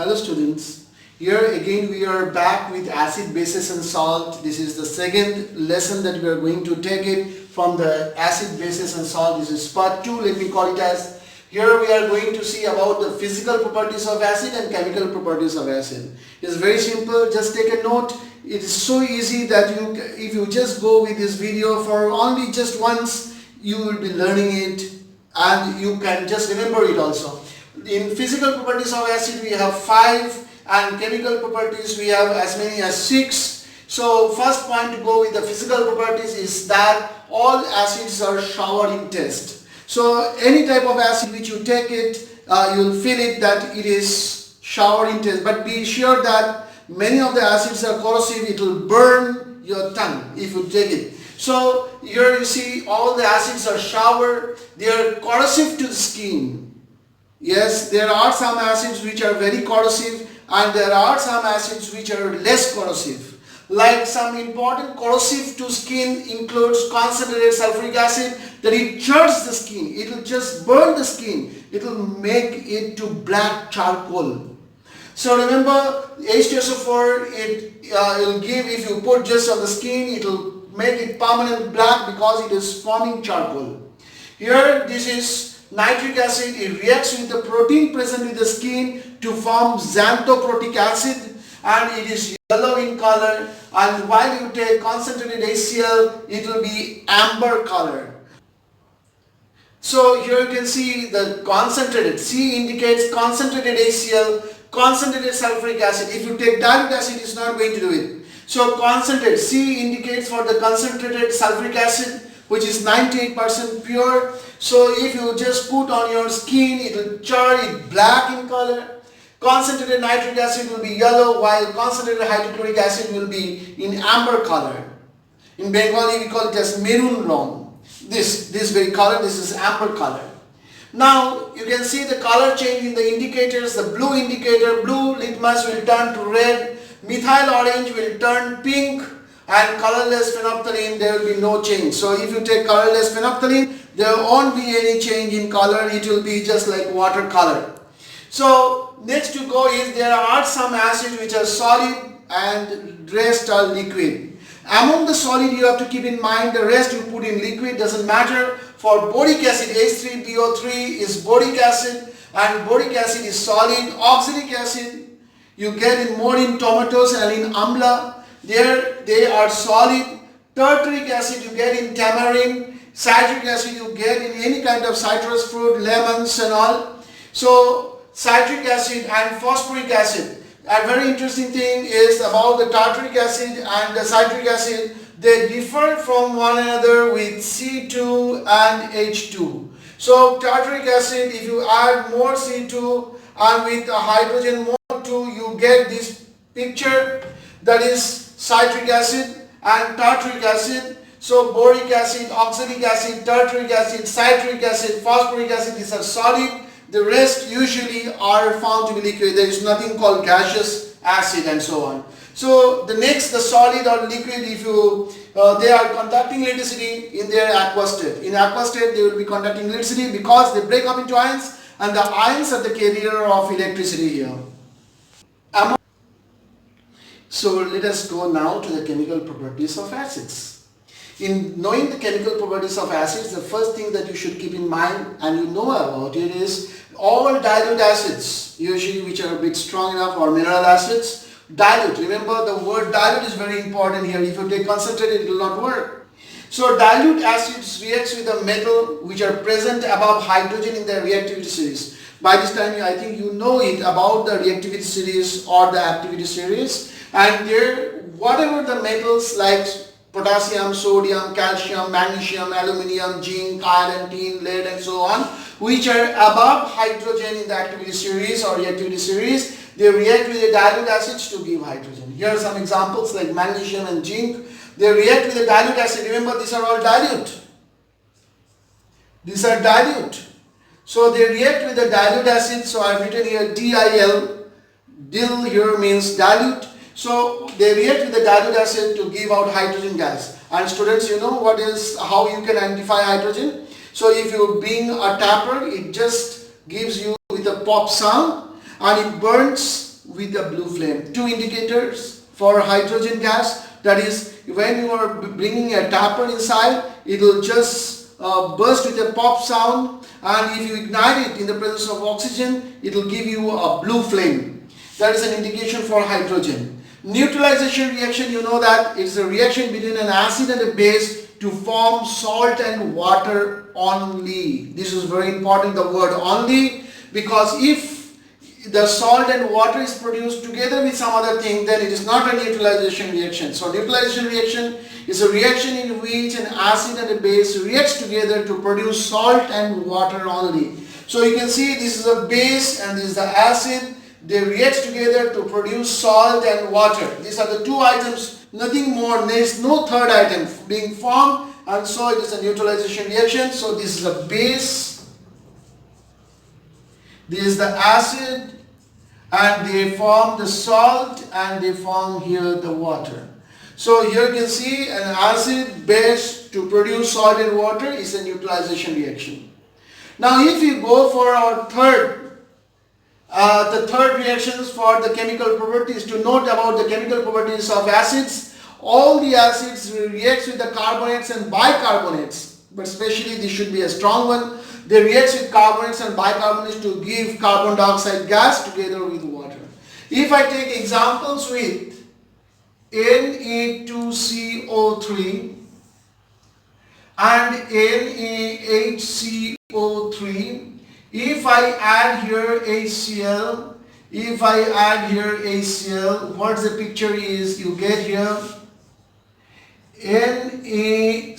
Hello students, here again we are back with acid, bases and salt. This is the second lesson that we are going to take it from the acid, bases and salt. This is part 2, let me call it as. Here we are going to see about the physical properties of acid and chemical properties of acid. It's very simple, just take a note. It is so easy that if you just go with this video for only just once, you will be learning it and you can just remember it also. In physical properties of acid we have 5 and chemical properties we have as many as 6. So first point to go with the physical properties is that all acids are showering test. So any type of acid which you take it, you will feel it that it is showering test, but be sure that many of the acids are corrosive. It will burn your tongue if you take it. So here you see all the acids are shower, they are corrosive to the skin. Yes, there are some acids which are very corrosive and there are some acids which are less corrosive. Like some important corrosive to skin includes concentrated sulfuric acid, that it charts the skin, it will just burn the skin, it will make it to black charcoal. So remember, H2SO4 it will give, if you put just on the skin, it will make it permanent black because it is forming charcoal. Here this is nitric acid, it reacts with the protein present in the skin to form xanthoprotic acid and it is yellow in color, and while you take concentrated HCl it will be amber color. So here you can see the concentrated, C indicates concentrated HCl, concentrated sulfuric acid. If you take dilute acid it is not going to do it. So concentrated, C indicates for the concentrated sulfuric acid which is 98% pure. So if you just put on your skin, it will char it black in color. Concentrated nitric acid will be yellow, while concentrated hydrochloric acid will be in amber color. In Bengali we call it as maroon rong. This very color, this is amber color. Now you can see the color change in the indicators. The blue indicator, blue litmus will turn to red, methyl orange will turn pink, and colorless phenolphthalein there will be no change. So if you take colorless phenolphthalein, there won't be any change in color, it will be just like water color. So next to go is there are some acids which are solid and rest are liquid. Among the solid you have to keep in mind the rest you put in liquid, doesn't matter. For boric acid, H3BO3 is boric acid and boric acid is solid. Oxalic acid you get in more in tomatoes and in amla, there they are solid. Tartaric acid you get in tamarind. Citric acid you get in any kind of citrus fruit, lemons and all. So citric acid and phosphoric acid. A very interesting thing is about the tartaric acid and the citric acid, they differ from one another with C2 and H2. So tartaric acid, if you add more C2 and with a hydrogen more 2, you get this picture, that is citric acid and tartaric acid. So boric acid, oxalic acid, tartaric acid, citric acid, phosphoric acid, these are solid. The rest usually are found to be liquid. There is nothing called gaseous acid and so on. So the next, the solid or liquid, if you they are conducting electricity in their aqueous state. In aqueous state they will be conducting electricity because they break up into ions and the ions are the carrier of electricity here. So let us go now to the chemical properties of acids. In knowing the chemical properties of acids, the first thing that you should keep in mind and you know about it is all dilute acids, usually which are a bit strong enough, or mineral acids, dilute. Remember the word dilute is very important here. If you take concentrated it will not work. So dilute acids reacts with a metal which are present above hydrogen in their reactivity series. By this time I think you know it about the reactivity series or the activity series, and there whatever the metals like potassium, sodium, calcium, magnesium, aluminium, zinc, iron, tin, lead and so on, which are above hydrogen in the activity series or reactivity series, they react with the dilute acids to give hydrogen. Here are some examples like magnesium and zinc. They react with the dilute acid. Remember these are all dilute. These are dilute. So they react with the dilute acid. So I have written here DIL. DIL here means dilute. So they react with the dilute acid to give out hydrogen gas. And students, you know what is how you can identify hydrogen? So if you being a tapper, it just gives you with a pop sound and it burns with a blue flame. Two indicators for hydrogen gas, that is when you are bringing a tapper inside, it will just burst with a pop sound, and if you ignite it in the presence of oxygen, it will give you a blue flame. That is an indication for hydrogen. Neutralization reaction, you know that it's a reaction between an acid and a base to form salt and water only. This is very important, the word only, because if the salt and water is produced together with some other thing, then it is not a neutralization reaction. So neutralization reaction is a reaction in which an acid and a base reacts together to produce salt and water only. So you can see this is a base and this is the acid. They react together to produce salt and water. These are the two items, nothing more. There is no third item being formed, and so it is a neutralization reaction. So this is a base, this is the acid, and they form the salt, and they form here the water. So here you can see an acid base to produce salt and water is a neutralization reaction. Now if you go for our the third reactions for the chemical properties, to note about the chemical properties of acids, all the acids react with the carbonates and bicarbonates, but especially this should be a strong one. They react with carbonates and bicarbonates to give carbon dioxide gas together with water. If I take examples with Na2CO3 and NaHCO3, if I add here HCl, what the picture is, you get here NaCl,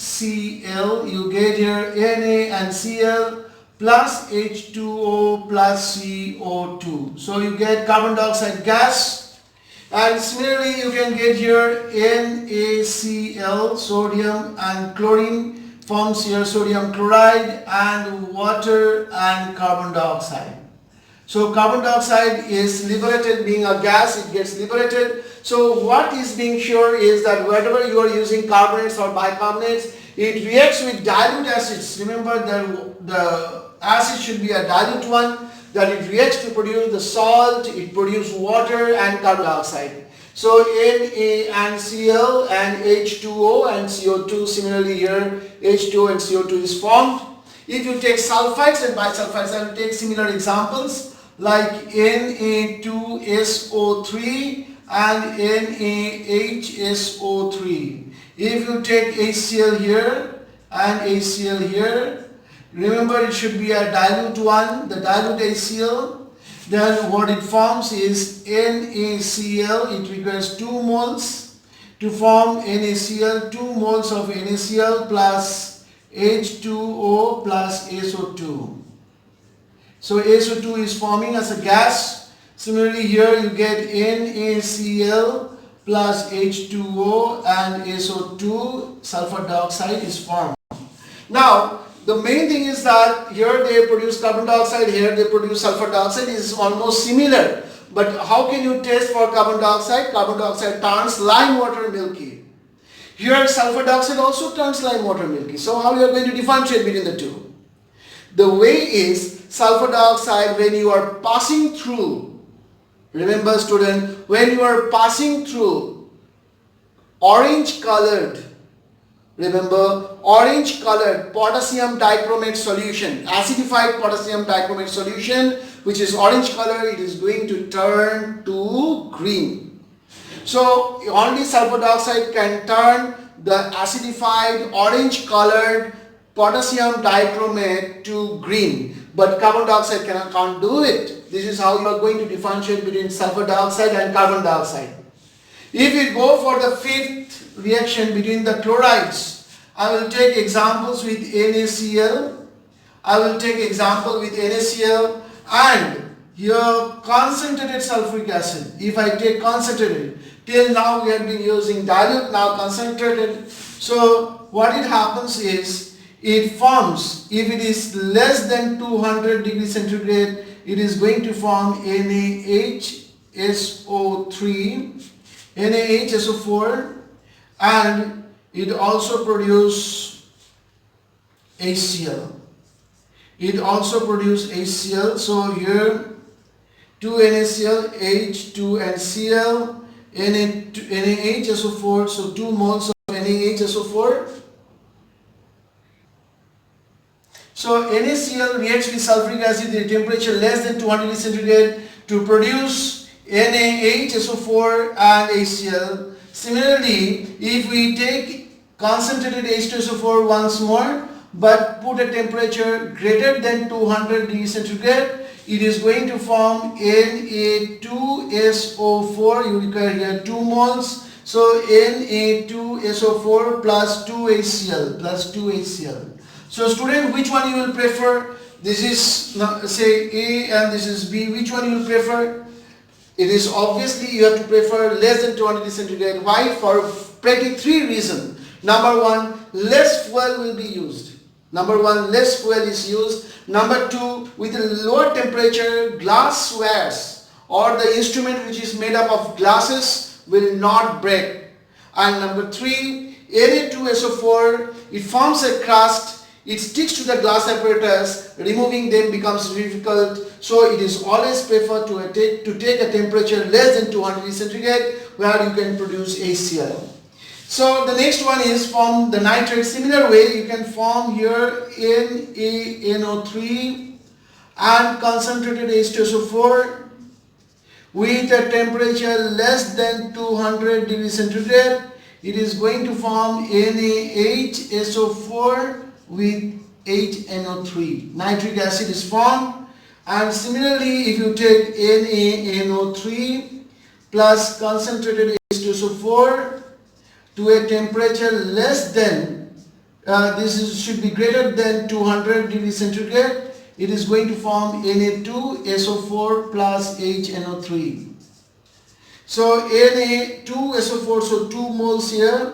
you get here Na and Cl plus H2O plus CO2. So you get carbon dioxide gas, and similarly you can get here NaCl, sodium and chlorine forms here sodium chloride, and water and carbon dioxide. So carbon dioxide is liberated, being a gas, it gets liberated. So what is being sure is that wherever you are using carbonates or bicarbonates, it reacts with dilute acids. Remember that the acid should be a dilute one, that it reacts to produce the salt, it produces water and carbon dioxide. So Na and Cl and H2O and CO2, similarly here H2O and CO2 is formed. If you take sulfides and bisulfides, I will take similar examples like Na2SO3 and NaHSO3. If you take HCl here and HCl here, remember it should be a dilute one, the dilute HCl. Then what it forms is NaCl. It requires 2 moles to form NaCl, 2 moles of NaCl plus H2O plus SO2. So SO2 is forming as a gas. Similarly here you get NaCl plus H2O and SO2, sulfur dioxide is formed. Now the main thing is that here they produce carbon dioxide, here they produce sulfur dioxide, is almost similar. But how can you test for carbon dioxide? Carbon dioxide turns lime water milky. Here sulfur dioxide also turns lime water milky. So how you are going to differentiate between the two? The way is, sulfur dioxide, when you are passing through, remember student, when you are passing through orange colored, remember, orange colored potassium dichromate solution, acidified potassium dichromate solution, which is orange color, it is going to turn to green. So only sulfur dioxide can turn the acidified orange colored potassium dichromate to green, but carbon dioxide can't do it. This is how you are going to differentiate between sulfur dioxide and carbon dioxide. If we go for the fifth reaction between the chlorides, I will take examples with NaCl. I will take example with NaCl and here concentrated sulfuric acid. If I take concentrated, till now we have been using dilute, now concentrated. So what it happens is, it forms, if it is less than 200 degrees centigrade, it is going to form NaHSO3, NaHSO4, and it also produces HCl. It also produces HCl. So here 2 NaCl, H2 and Cl, NaHSO4, so 2 moles of NaHSO4. So NaCl reacts with sulfuric acid at a temperature less than 200 degrees centigrade to produce NaHSO4 and HCl. Similarly, if we take concentrated H2SO4 once more but put a temperature greater than 200 degrees centigrade, it is going to form Na2SO4. You require here 2 moles. So Na2SO4 plus 2HCl. So student, which one you will prefer? This is say A and this is B. Which one you will prefer? It is obviously you have to prefer less than 200 degrees centigrade. Why? For pretty 3 reasons. Number 1, less fuel will be used. Less fuel is used. Number 2, with a lower temperature, glasswares or the instrument which is made up of glasses will not break. And number 3, Na2SO4, it forms a crust. It sticks to the glass apparatus. Removing them becomes difficult. So it is always preferred to take a temperature less than 200 degrees centigrade where you can produce HCl. So the next one is from the nitrate. Similar way, you can form here NaNO3 and concentrated H2SO4 with a temperature less than 200 degrees centigrade. It is going to form NaHSO4 with HNO3. Nitric acid is formed. And similarly, if you take NaNO3 plus concentrated H2SO4 to a temperature less than, should be greater than 200 degrees centigrade, it is going to form Na2SO4 plus HNO3. So Na2SO4, so 2 moles here,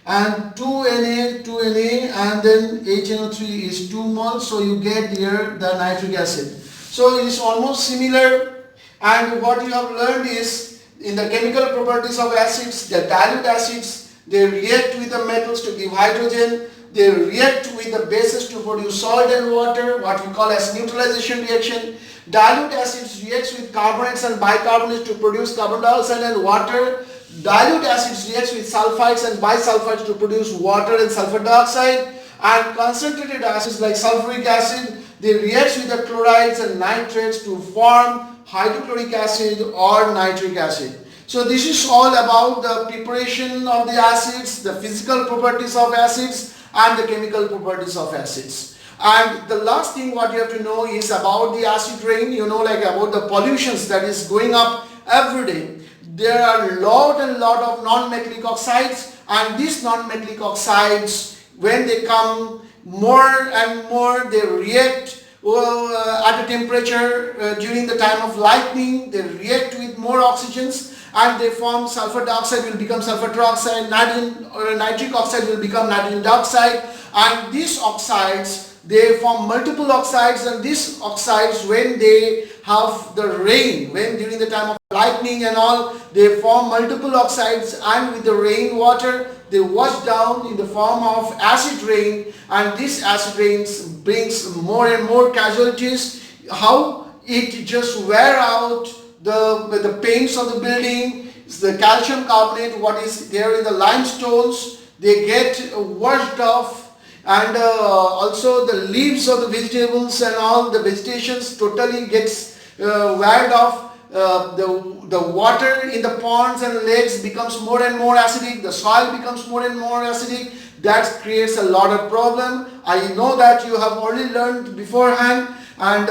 and 2Na, and then HNO3 is 2 moles, so you get here the nitric acid. So it is almost similar, and what you have learned is in the chemical properties of acids, the dilute acids, they react with the metals to give hydrogen, they react with the bases to produce salt and water, what we call as neutralization reaction. Dilute acids reacts with carbonates and bicarbonates to produce carbon dioxide and water. Dilute acids reacts with sulfides and bisulfides to produce water and sulfur dioxide. And concentrated acids like sulfuric acid, they react with the chlorides and nitrates to form hydrochloric acid or nitric acid. So this is all about the preparation of the acids, the physical properties of acids and the chemical properties of acids. And the last thing what you have to know is about the acid rain, like about the pollutions that is going up every day. There are a lot of non-metallic oxides, and these non-metallic oxides, when they come more and more, they react at a temperature during the time of lightning, they react with more oxygens and they form sulfur dioxide will become sulfur trioxide, nitric oxide will become nitrogen dioxide, and these oxides, they form multiple oxides, and these oxides, when they have the rain, when during the time of lightning and all, they form multiple oxides, and with the rain water they wash down in the form of acid rain, and this acid rain brings more and more casualties. How it just wear out the paints of the building, the calcium carbonate what is there in the limestones, they get washed off, and also the leaves of the vegetables and all the vegetations totally gets weared off. The water in the ponds and lakes becomes more and more acidic, the soil becomes more and more acidic. That creates a lot of problem. I know that you have already learned beforehand, and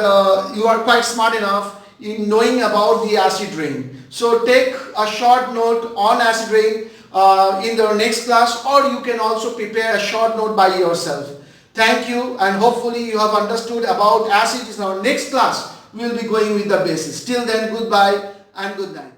you are quite smart enough in knowing about the acid rain. So take a short note on acid rain in the next class, or you can also prepare a short note by yourself. Thank you, and hopefully you have understood about acids. In our next class we will be going with the bases. Till then, goodbye and good night.